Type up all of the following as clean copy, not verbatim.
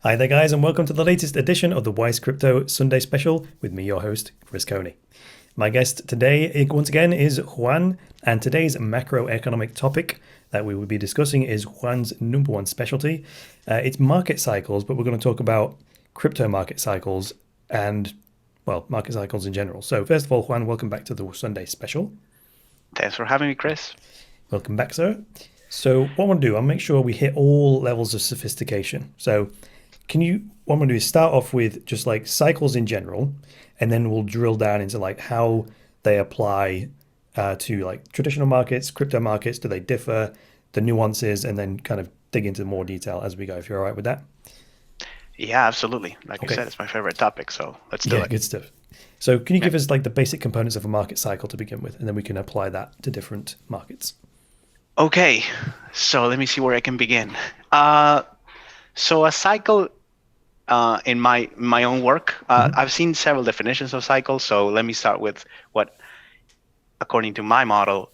Hi there, guys, and welcome to the latest edition of the Weiss Crypto Sunday Special with me, your host, Chris Coney. My guest today, once again, is Juan, and today's macroeconomic topic that we will be discussing is Juan's number one specialty. It's market cycles, but we're going to talk about crypto market cycles and, well, market cycles in general. So, first of all, Juan, welcome back to the Sunday Special. Thanks for having me, Chris. Welcome back, sir. So, what I want to do, I'll make sure we hit all levels of sophistication. So, what I'm going to do is start off with just like cycles in general, and then we'll drill down into like how they apply to like traditional markets, crypto markets. Do they differ, the nuances, and then kind of dig into more detail as we go, if you're all right with that. Yeah, absolutely. Like you said, it's my favorite topic, so let's do Yeah, it. good stuff. So can you give us like the basic components of a market cycle to begin with, and then we can apply that to different markets? Okay, so let me see where I can begin. So a cycle, in my own work, I've seen several definitions of cycles. So let me start with what, according to my model,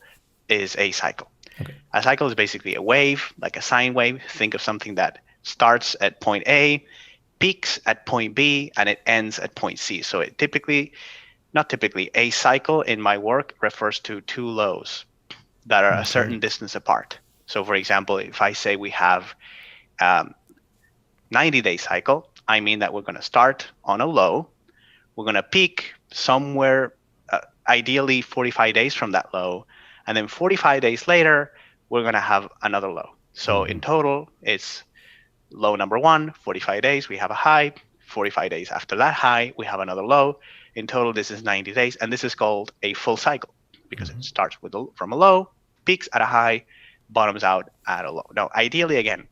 is a cycle. Okay. A cycle is basically a wave, like a sine wave. Think of something that starts at point A, peaks at point B, and it ends at point C. So it not typically, a cycle in my work refers to two lows that are a certain distance apart. So for example, if I say we have 90-day cycle, I mean that we're going to start on a low, we're going to peak somewhere, ideally 45 days from that low, and then 45 days later, we're going to have another low. So in total, it's low number one, 45 days, we have a high. 45 days after that high, we have another low. In total, this is 90 days, and this is called a full cycle because it starts from a low, peaks at a high, bottoms out at a low. Now, ideally, again,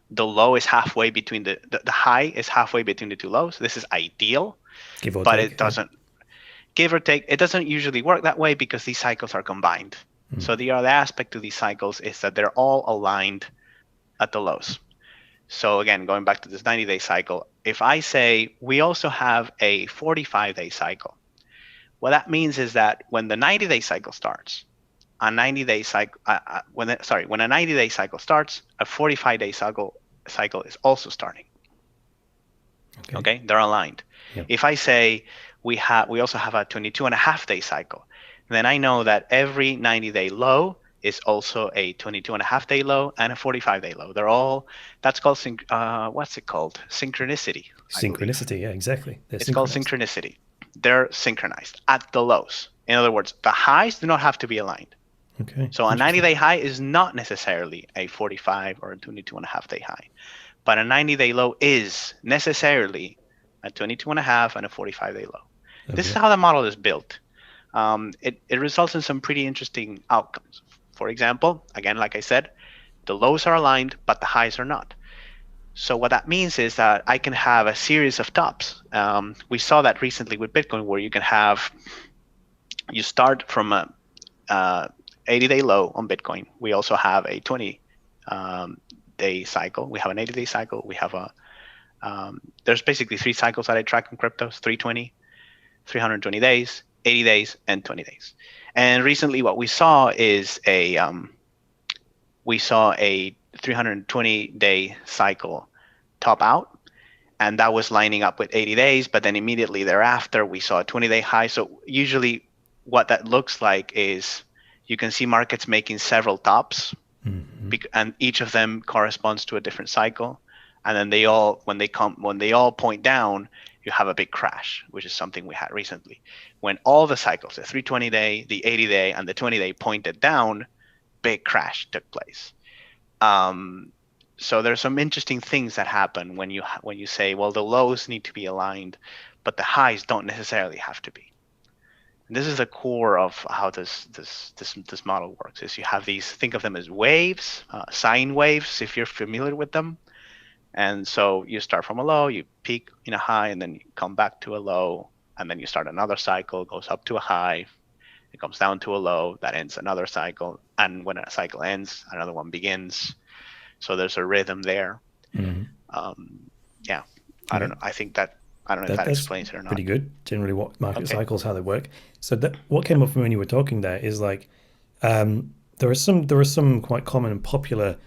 the low is halfway between the high is halfway between the two lows. This is ideal, but it doesn't, give or take, it doesn't usually work that way because these cycles are combined. So the other aspect to these cycles is that they're all aligned at the lows. So again, going back to this 90-day cycle, if I say we also have a 45-day cycle, what that means is that when the 90-day cycle starts, a 90-day cycle, when a 90-day cycle starts, a 45-day cycle is also starting. Okay, they're aligned. Yep. If I say we also have a 22.5-day cycle, then I know that every 90-day low is also a 22.5-day low and a 45-day low. They're all, that's called, what's it called? Synchronicity. Synchronicity, yeah, exactly. It's called synchronicity. They're synchronized at the lows. In other words, the highs do not have to be aligned. Okay. So a 90-day high is not necessarily a 45 or a 22.5-day high, but a 90-day low is necessarily a 22.5 and a 45-day low. Okay. This is how the model is built. It results in some pretty interesting outcomes. For example, again, like I said, the lows are aligned, but the highs are not. So what that means is that I can have a series of tops. We saw that recently with Bitcoin, where you start from a 80-day low on Bitcoin. We also have a 20-day cycle. We have an 80-day cycle. We have there's basically three cycles that I track in cryptos: 320, 320 days, 80 days, and 20 days. And recently, what we saw is a 320-day cycle top out, and that was lining up with 80 days. But then immediately thereafter, we saw a 20-day high. So usually, what that looks like is you can see markets making several tops, and each of them corresponds to a different cycle. And then when they all point down, you have a big crash, which is something we had recently. When all the cycles, the 320-day, the 80-day, and the 20-day pointed down, big crash took place. So there's some interesting things that happen when you say, well, the lows need to be aligned, but the highs don't necessarily have to be. And this is the core of how this model works. Is you have these, think of them as waves, sine waves, if you're familiar with them. And so you start from a low, you peak in a high, and then you come back to a low, and then you start another cycle, goes up to a high, it comes down to a low, that ends another cycle, and when a cycle ends, another one begins. So there's a rhythm there. Yeah, I don't know. I don't know if that explains it or not. Pretty good. Generally, what market cycles, how they work. So what came up for me when you were talking there is like there are some quite common and popular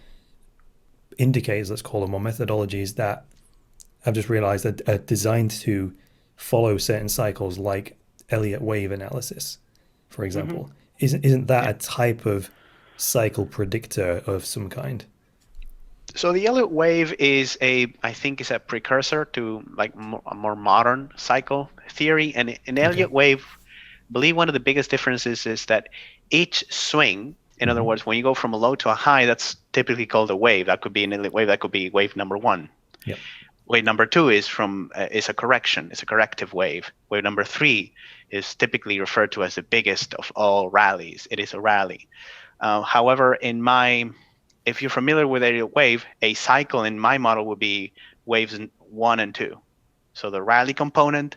indicators, let's call them, or methodologies that I've just realized that are designed to follow certain cycles, like Elliott wave analysis, for example. Isn't that a type of cycle predictor of some kind? So the Elliott wave I think is a precursor to like a more modern cycle theory. And in Elliott wave, I believe one of the biggest differences is that each swing, in other words, when you go from a low to a high, that's typically called a wave. That could be an Elliott wave. That could be wave number one. Yep. Wave number two is is a correction. It's a corrective wave. Wave number three is typically referred to as the biggest of all rallies. It is a rally. However, if you're familiar with Elliott wave, a cycle in my model would be waves 1 and 2. So the rally component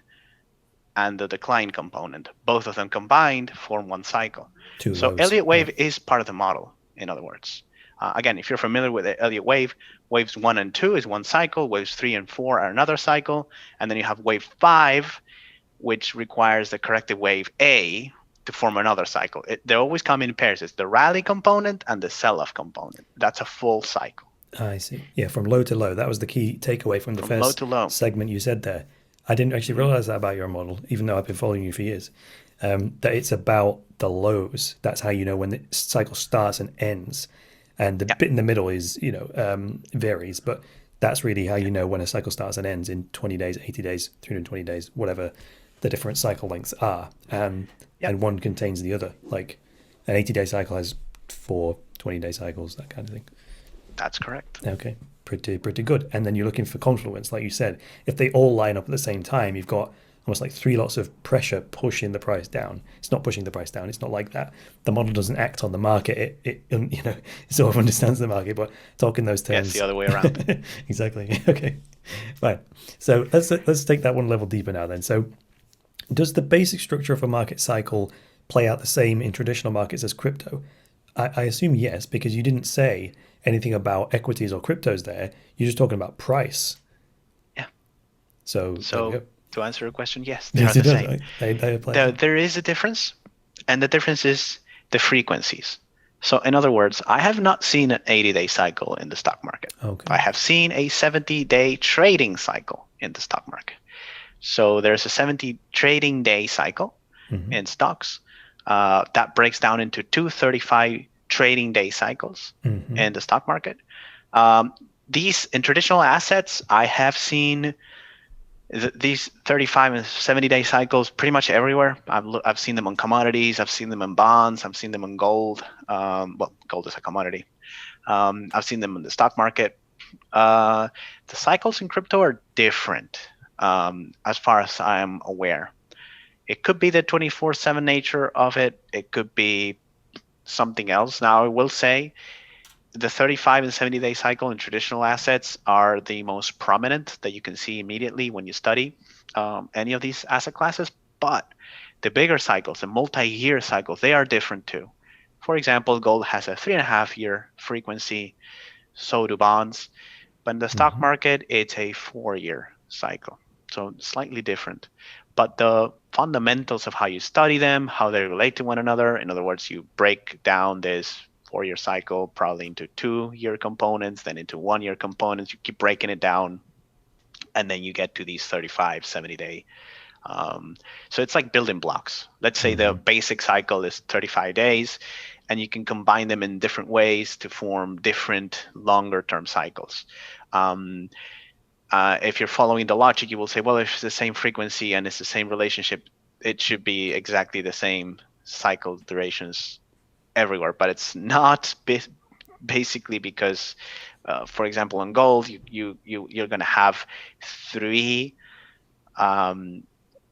and the decline component, both of them combined form one cycle. So Elliott wave is part of the model, in other words. Again, if you're familiar with the Elliott wave, waves 1 and 2 is one cycle, waves 3 and 4 are another cycle, and then you have wave 5, which requires the corrective wave A to form another cycle. They always come in pairs. It's the rally component and the sell-off component. That's a full cycle. I see. Yeah, from low to low. That was the key takeaway from the first segment you said there. I didn't actually realize that about your model, even though I've been following you for years, that it's about the lows. That's how you know when the cycle starts and ends. And the bit in the middle is, varies, but that's really how you know when a cycle starts and ends in 20 days, 80 days, 320 days, whatever the different cycle lengths are. And one contains the other. Like an 80-day cycle has 4 20-day cycles, that kind of thing. That's correct. Okay, pretty good. And then you're looking for confluence, like you said. If they all line up at the same time, you've got almost like 3 lots of pressure pushing the price down. It's not pushing the price down. It's not like that. The model doesn't act on the market. It sort of understands the market, but talking those terms. Yes, the other way around. Exactly. Okay, fine. So let's take that one level deeper now then. So does the basic structure of a market cycle play out the same in traditional markets as crypto? I assume yes, because you didn't say anything about equities or cryptos there. You're just talking about price. Yeah. So to answer your question, yes, they are the same. They apply. There is a difference, and the difference is the frequencies. So in other words, I have not seen an 80-day cycle in the stock market. Okay. I have seen a 70-day trading cycle in the stock market. So there's a 70 trading day cycle in stocks that breaks down into 235 trading day cycles in the stock market. These in traditional assets, I have seen these 35 and 70-day cycles pretty much everywhere. I've seen them on commodities. I've seen them in bonds. I've seen them in gold. Well, gold is a commodity. I've seen them in the stock market. The cycles in crypto are different as far as I am aware. It could be the 24/7 nature of it. It could be something else. Now, I will say the 35 and 70-day cycle in traditional assets are the most prominent that you can see immediately when you study any of these asset classes. But the bigger cycles, the multi-year cycles, they are different too. For example, gold has a 3.5-year frequency, so do bonds. But in the stock market, it's a 4-year cycle. So slightly different. But the fundamentals of how you study them, how they relate to one another, in other words, you break down this 4-year cycle probably into 2-year components, then into 1-year components. You keep breaking it down, and then you get to these 35, 70-day. So it's like building blocks. Let's say the basic cycle is 35 days, and you can combine them in different ways to form different longer-term cycles. If you're following the logic, you will say, well, if it's the same frequency and it's the same relationship, it should be exactly the same cycle durations everywhere. But it's not, basically because, for example, on gold, you're going to have 3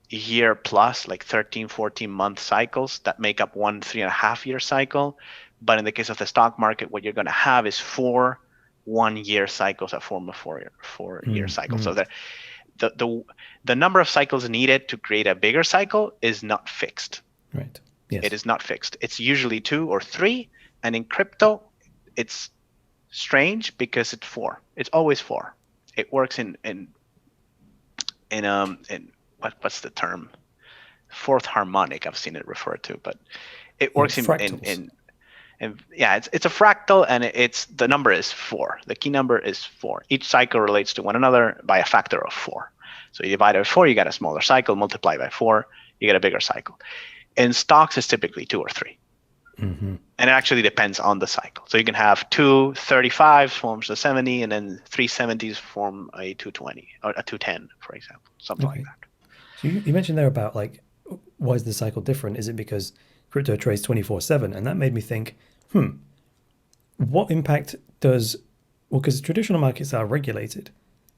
year plus, like 13, 14 month cycles that make up one 3.5-year cycle. But in the case of the stock market, what you're going to have is 4 1-year cycles that form a 4-year cycle. So the number of cycles needed to create a bigger cycle is not fixed. Right. Yes. It is not fixed. It's usually 2 or 3, and in crypto, it's strange because it's 4. It's always 4. It works in what's the term? Fourth harmonic. I've seen it referred to, but it works in And yeah, it's a fractal, and it's the number is 4. The key number is 4. Each cycle relates to one another by a factor of 4. So you divide it by 4, you get a smaller cycle. Multiply by 4, you get a bigger cycle. In stocks, it's typically 2 or 3. Mm-hmm. And it actually depends on the cycle. So you can have 2 35s forms a 70, and then 3 70s form a 220 or a 210, for example, something like that. So you mentioned there about like, why is the cycle different? Is it because crypto trades 24/7? And that made me think, what impact does, well, because traditional markets are regulated,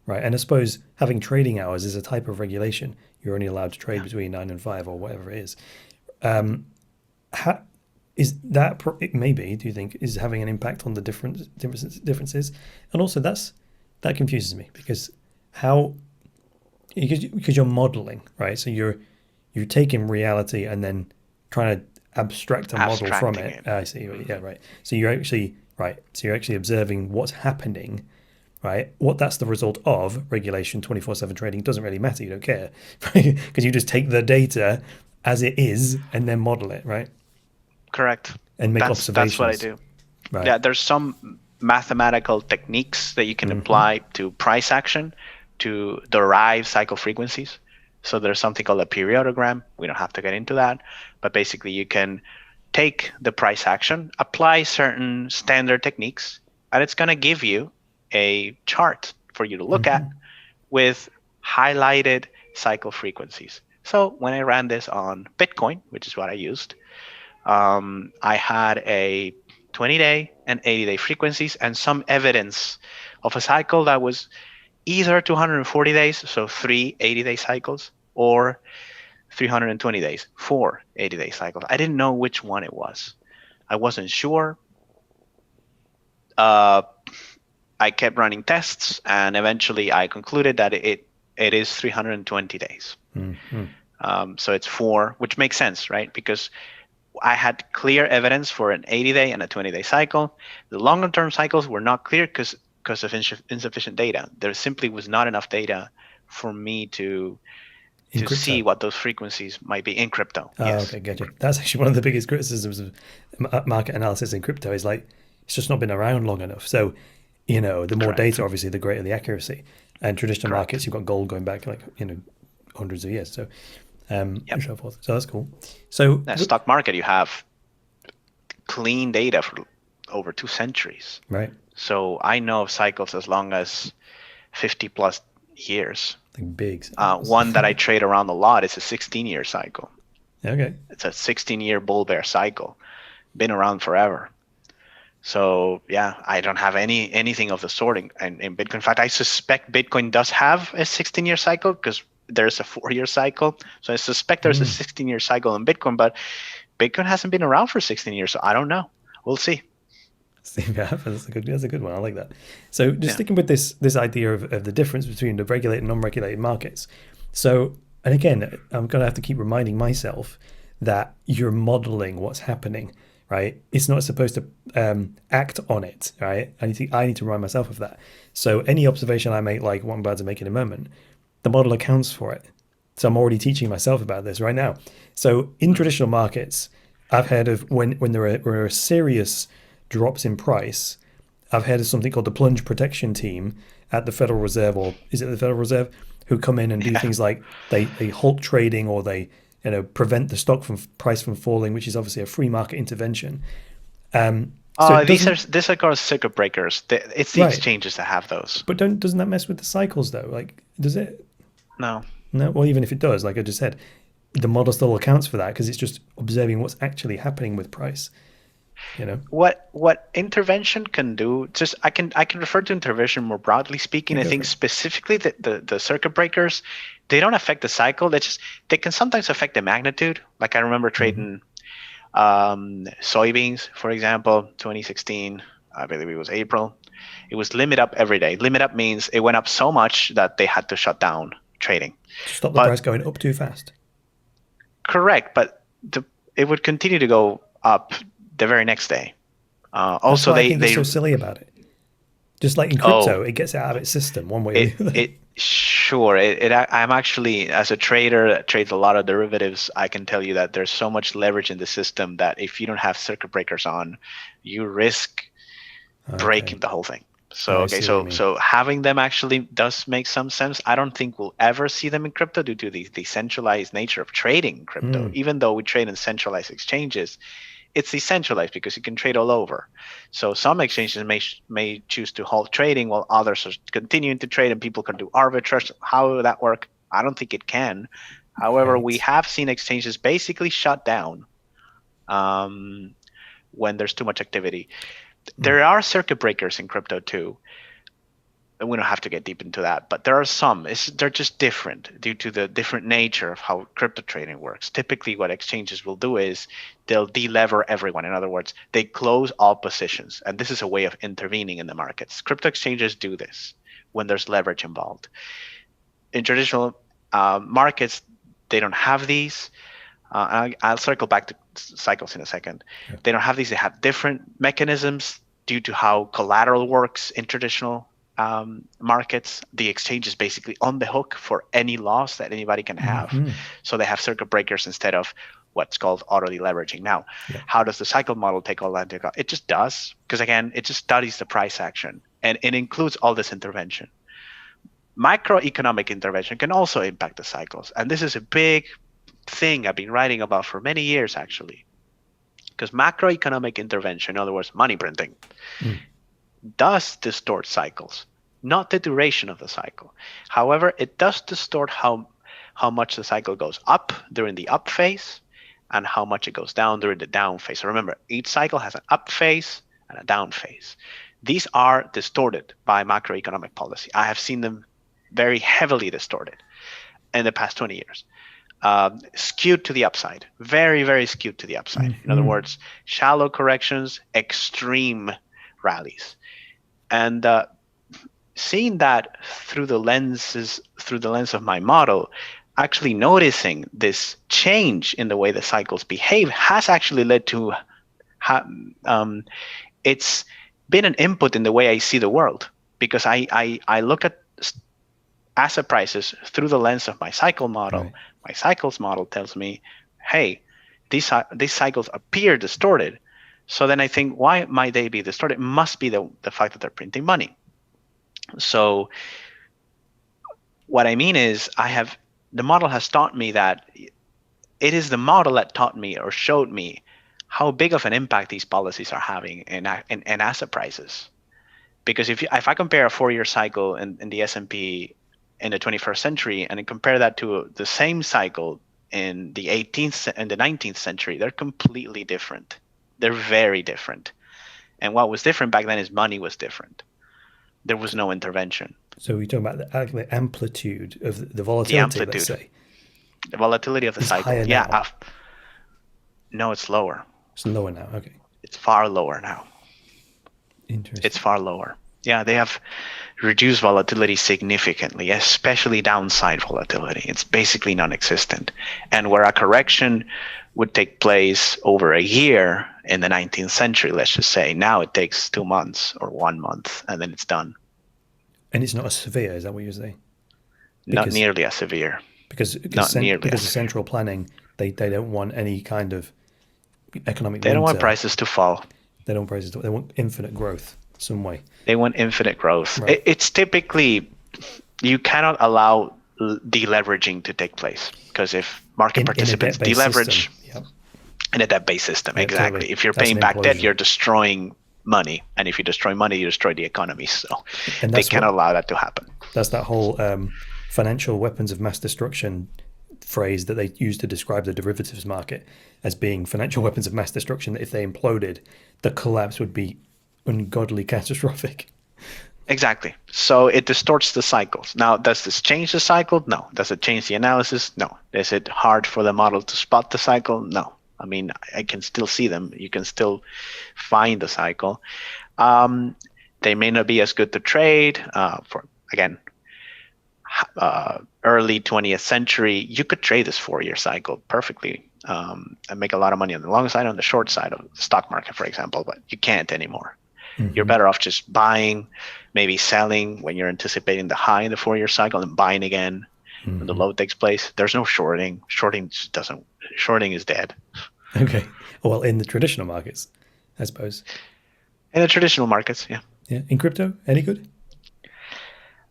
right? And I suppose having trading hours is a type of regulation. You're only allowed to trade between 9 and 5 or whatever it is. How, is that, it maybe, do you think, is having an impact on the differences? And also that confuses me because because you're modeling, right? So you're taking reality and then trying to abstract a model from it. I see. Yeah, right. So you're actually observing what's happening, right? What that's the result of regulation 24/7 trading doesn't really matter. You don't care, right? Because you just take the data as it is and then model it, right? Correct. And make observations. That's what I do. Right. Yeah, there's some mathematical techniques that you can apply to price action to derive cycle frequencies. So there's something called a periodogram. We don't have to get into that, but basically you can take the price action, apply certain standard techniques, and it's going to give you a chart for you to look at with highlighted cycle frequencies. So when I ran this on Bitcoin, which is what I used, I had a 20-day and 80-day frequencies and some evidence of a cycle that was either 240 days, so 3 80-day cycles, or 320 days, 4 80-day cycles. I didn't know which one it was. I wasn't sure. I kept running tests, and eventually I concluded that it is 320 days. So it's 4, which makes sense, right? Because I had clear evidence for an 80-day and a 20-day cycle. The longer-term cycles were not clear because of insufficient data. There simply was not enough data for me to see what those frequencies might be in crypto. Yes. Okay, gotcha. That's actually one of the biggest criticisms of market analysis in crypto is like, it's just not been around long enough. So, the more data, obviously, the greater the accuracy. And traditional markets, you've got gold going back like, hundreds of years. So, and so forth. So that's cool. So the stock market, you have clean data for over 2 centuries. Right. So I know of cycles as long as 50 plus years. Like big. One that I trade around a lot is a 16-year cycle. Okay. It's a 16-year bull bear cycle. Been around forever. So yeah, I don't have anything of the sort in Bitcoin. In fact, I suspect Bitcoin does have a 16-year cycle because there's a 4-year cycle. So I suspect there's a 16-year cycle in Bitcoin, but Bitcoin hasn't been around for 16 years. So I don't know. We'll see. See if it happens. That's a good one. I like that. So just sticking with this idea of the difference between the regulated and non-regulated markets. So, and again, I'm going to have to keep reminding myself that you're modeling what's happening, right? It's not supposed to act on it, right? I need to remind myself of that. So any observation I make, like what I'm about to make in a moment, the model accounts for it. So I'm already teaching myself about this right now. So in traditional markets, I've heard of when there are serious drops in price, I've heard of something called the plunge protection team at the Federal Reserve, or is it the Federal Reserve, who come in and do things like they halt trading, or they prevent the stock price from falling, which is obviously a free market intervention. These are called circuit breakers. It's the exchanges that have those. But doesn't that mess with the cycles though? Like, does it? No. Well, even if it does, like I just said, the model still accounts for that because it's just observing what's actually happening with price. What intervention can do, just I can refer to intervention more broadly speaking. I think specifically that the circuit breakers, they don't affect the cycle. They can sometimes affect the magnitude. Like I remember trading soybeans, for example, 2016, I believe it was April. It was limit up every day. Limit up means it went up so much that they had to shut down trading. Stop the price going up too fast. Correct, but it would continue to go up the very next day. Also, I think it's so silly about it. Just like in Oh, crypto, it gets it out of its system one way or it the other. it sure. I'm actually, as a trader that trades a lot of derivatives, I can tell you that there's so much leverage in the system that if you don't have circuit breakers on, you risk Okay. breaking the whole thing. So I okay, see what you so mean. so having them actually does make some sense. I don't think we'll ever see them in crypto due to the decentralized nature of trading crypto. Mm, Even though we trade in centralized exchanges, it's decentralized because you can trade all over. So some exchanges may choose to halt trading while others are continuing to trade, and people can do arbitrage. How will that work? I don't think it can. However, we right. have seen exchanges basically shut down um, when there's too much activity. Mm, There are circuit breakers in crypto too, and we don't have to get deep into that, but there are some. They're just different due to the different nature of how crypto trading works. Typically, what exchanges will do is they'll delever everyone. In other words, they close all positions, and this is a way of intervening in the markets. Crypto exchanges do this when there's leverage involved. In traditional markets, they don't have these. I'll circle back to cycles in a second. yeah. They don't have these. They have different mechanisms due to how collateral works in traditional markets. The exchange is basically on the hook for any loss that anybody can have. Hmm. So they have circuit breakers instead of what's called auto deleveraging. Now, Yeah. how does the cycle model take all that into account? It just does, because again, it just studies the price action and it includes all this intervention. Microeconomic intervention can also impact the cycles. And this is a big thing I've been writing about for many years, actually. Because macroeconomic intervention, in other words, money printing, Mm, does distort cycles, not the duration of the cycle. However, it does distort how much the cycle goes up during the up phase and how much it goes down during the down phase. So remember, each cycle has an up phase and a down phase. These are distorted by macroeconomic policy. I have seen them very heavily distorted in the past 20 years. Skewed to the upside, very, very skewed to the upside. In other hmm. words, shallow corrections, extreme rallies. And seeing that through the lens of my model, actually noticing this change in the way the cycles behave has actually led to it's been an input in the way I see the world, because I look at asset prices through the lens of my cycle model. Right. My cycles model tells me, hey, these cycles appear distorted. So then I think, why might they be distorted? It must be the fact that they're printing money. So what I mean is, the model has taught me that it is the model that taught me or showed me how big of an impact these policies are having in asset prices. Because if I compare a 4-year cycle in the S&P in the 21st century and compare that to the same cycle in the 18th and the 19th century, they're completely different. They're very different. And what was different back then is money was different. There was no intervention. So we're talking about the amplitude of the The volatility, let's amplitude, say, the volatility of the is cycle. higher Yeah, now. no, it's lower. It's lower now. Okay. It's far lower now. It's Interesting. far lower. Yeah, they have reduced volatility significantly, especially downside volatility. It's basically non-existent. And where a correction would take place over a year in the 19th century, let's just say, now it takes 2 months or 1 month, and then it's done. And it's not as severe, is that what you're saying? Not Because nearly as severe. because Not nearly because as of severe. central planning, they don't want any kind of economic They don't want winter. prices to fall. They don't praise it. They want infinite growth some way. They want infinite growth. Right. It's typically, you cannot allow deleveraging to take place, because if market In a participants debt-based system. deleverage Yeah. in a debt-based system, Yeah, exactly. totally. If you're That's an paying back debt, implosion. you're destroying money, and if you destroy money, you destroy the economy. So And they cannot allow that to happen. that's that whole financial weapons of mass destruction phrase that they use to describe the derivatives market as being financial weapons of mass destruction. That if they imploded, the collapse would be ungodly catastrophic. Exactly. So it distorts the cycles. Now, does this change the cycle? No. Does it change the analysis? No. Is it hard for the model to spot the cycle? No. I mean, I can still see them. You can still find the cycle. They may not be as good to trade. For again, early 20th century, you could trade this 4-year cycle perfectly and make a lot of money on the long side, on the short side of the stock market, for example, but you can't anymore. You're better off just buying, maybe selling when you're anticipating the high in the 4-year cycle, and buying again when the low takes place. There's no shorting. Shorting is dead. Okay. Well, in the traditional markets, I suppose. In the traditional markets, yeah. Yeah. In crypto, any good?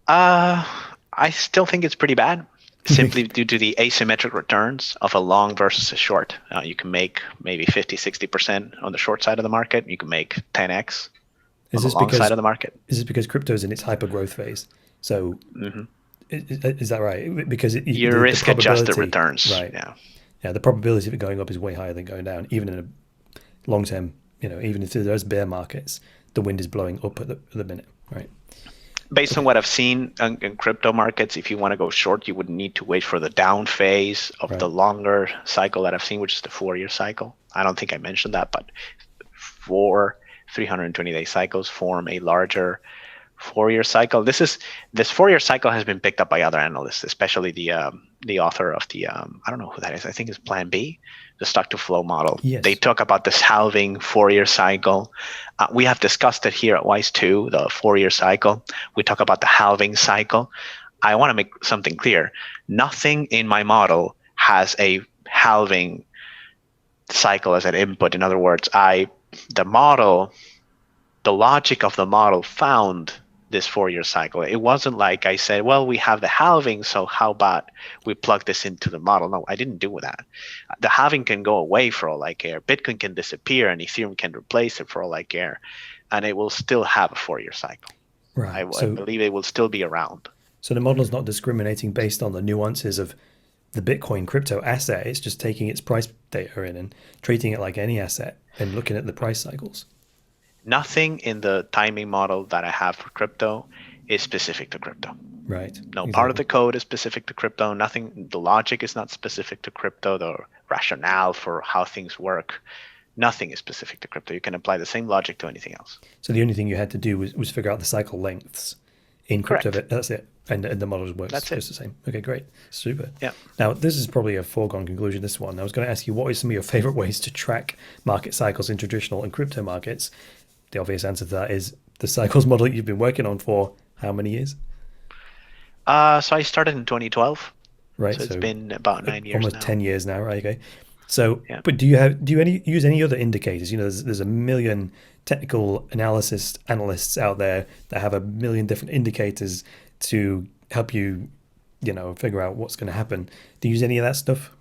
I still think it's pretty bad, simply due to the asymmetric returns of a long versus a short. You can make maybe 50, 60% on the short side of the market. You can make 10x on the long side of the market. Is this because crypto is in its hypergrowth phase? So is that right? Because your risk-adjusted returns, right? Yeah. The probability of it going up is way higher than going down, even in a long term. Even if there's bear markets, the wind is blowing up at the minute, right? Based on what I've seen in crypto markets, if you want to go short, you would need to wait for the down phase of the longer cycle that I've seen, which is the 4-year cycle. I don't think I mentioned that, but 320-day cycles form a larger 4-year cycle. This 4-year cycle has been picked up by other analysts, especially the author of the I don't know who that is. I think it's Plan B, the stock to flow model. Yes. They talk about this halving 4-year cycle. We have discussed it here at Weiss too, the 4-year cycle. We talk about the halving cycle. I want to make something clear. Nothing in my model has a halving cycle as an input. In other words, the logic of the model found this 4-year cycle. It wasn't like I said, well, we have the halving, so how about we plug this into the model? No, I didn't do that. The halving can go away for all I care. Bitcoin can disappear and Ethereum can replace it for all I care. And it will still have a 4-year cycle. Right. I believe it will still be around. So the model is not discriminating based on the nuances of the Bitcoin crypto asset. It's just taking its price data in and treating it like any asset and looking at the price cycles. Nothing in the timing model that I have for crypto is specific to crypto. Right. No part of the code is specific to crypto. Nothing, the logic is not specific to crypto. The rationale for how things work, nothing is specific to crypto. You can apply the same logic to anything else. So the only thing you had to do was figure out the cycle lengths in crypto. Correct. That's it. And the model works That's just the same. Okay, great. Super. Yeah. Now, this is probably a foregone conclusion, this one. I was going to ask you, what are some of your favorite ways to track market cycles in traditional and crypto markets? The obvious answer to that is the cycles model you've been working on for how many years? So I started in 2012. Right. So it's been about 9 years almost now. 10 years now, right? Okay. So, yeah. But do you use any other indicators? There's a million technical analysts out there that have a million different indicators to help you, figure out what's going to happen. Do you use any of that stuff?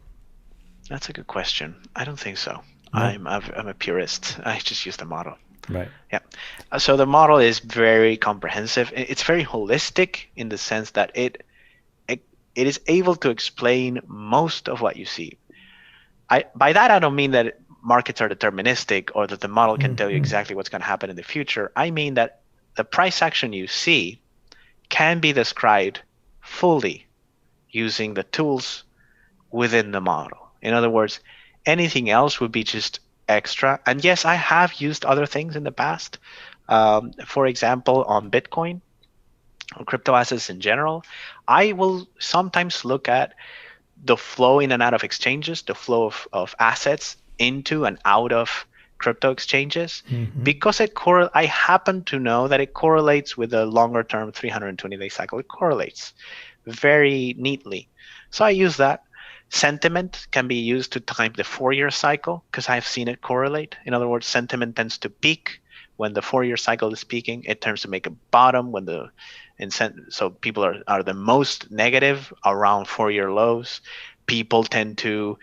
That's a good question. I don't think so. No? I'm a purist. I just use the model. Right. Yeah. So the model is very comprehensive. It's very holistic in the sense that it is able to explain most of what you see. By that, I don't mean that markets are deterministic or that the model can tell you exactly what's going to happen in the future. I mean that the price action you see can be described fully using the tools within the model. In other words, anything else would be just extra. And yes, I have used other things in the past. For example, on Bitcoin, on crypto assets in general, I will sometimes look at the flow in and out of exchanges, the flow of assets into and out of crypto exchanges, because I happen to know that it correlates with a longer term 320-day cycle. It correlates very neatly. So I use that. Sentiment can be used to time the 4-year cycle because I've seen it correlate. In other words, sentiment tends to peak when the 4-year cycle is peaking. It tends to make a bottom when so people are the most negative around 4-year lows. People tend to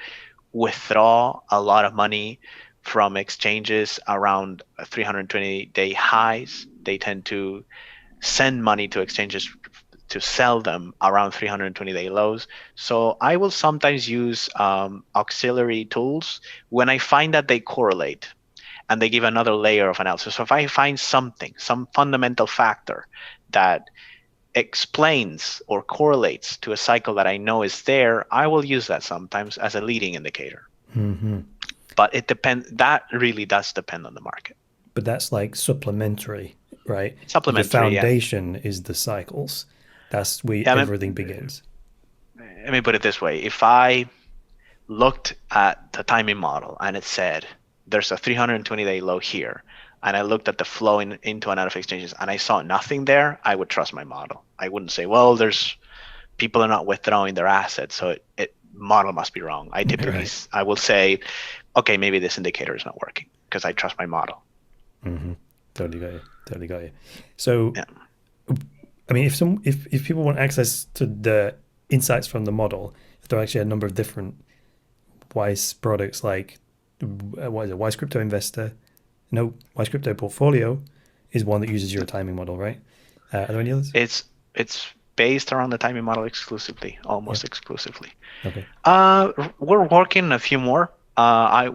withdraw a lot of money from exchanges around 320-day highs. They tend to send money to exchanges to sell them around 320-day lows. So I will sometimes use auxiliary tools when I find that they correlate and they give another layer of analysis. So if I find some fundamental factor that explains or correlates to a cycle that I know is there, I will use that sometimes as a leading indicator. But it depends. That really does depend on the market. But that's like supplementary, right? Supplementary. The foundation is the cycles. That's where everything begins. Let me put it this way. If I looked at the timing model and it said there's a 320-day low here, and I looked at the flow into and out of exchanges, and I saw nothing there, I would trust my model. I wouldn't say, well, there's people are not withdrawing their assets, so it model must be wrong. I typically I will say, okay, maybe this indicator is not working because I trust my model. Totally got you. So, yeah. I mean, if people want access to the insights from the model, there are actually a number of different Weiss products, like what is it, Weiss Crypto Investor? No, Weiss Crypto Portfolio is one that uses your timing model, right? Are there any others? It's based around the timing model exclusively, almost exclusively. Okay. We're working on a few more.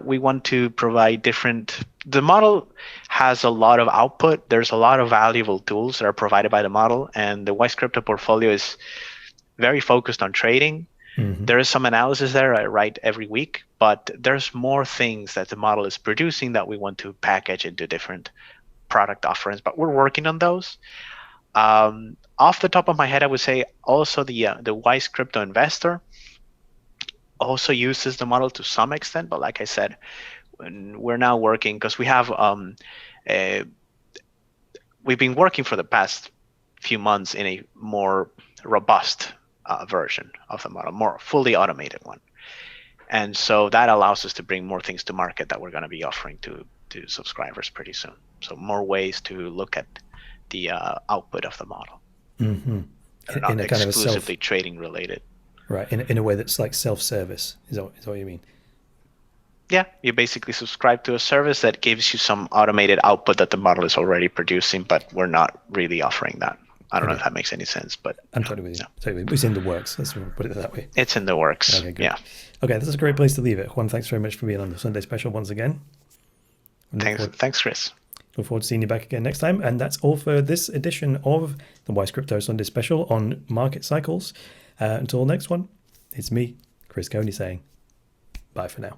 We want to provide different. The model has a lot of output. There's a lot of valuable tools that are provided by the model, and the Weiss Crypto Portfolio is very focused on trading. There is some analysis there I write every week, but there's more things that the model is producing that we want to package into different product offerings. But we're working on those. Off the top of my head, I would say also the Weiss Crypto Investor also uses the model to some extent, but like I said, we're now working because we have we've been working for the past few months in a more robust version of the model, more fully automated one, and so that allows us to bring more things to market that we're going to be offering to subscribers pretty soon. So more ways to look at the output of the model. They're not exclusively trading related. Right, in a way that's like self-service, is that what you mean? Yeah, you basically subscribe to a service that gives you some automated output that the model is already producing, but we're not really offering that. I don't know if that makes any sense, but I'm totally with you. Totally. It's in the works. Let's put it that way. It's in the works. Okay, good. Yeah. Okay, this is a great place to leave it. Juan, thanks very much for being on the Sunday Special once again. Thanks, Chris. Look forward to seeing you back again next time. And that's all for this edition of the Weiss Crypto Sunday Special on market cycles. Until next one, it's me, Chris Coney, saying bye for now.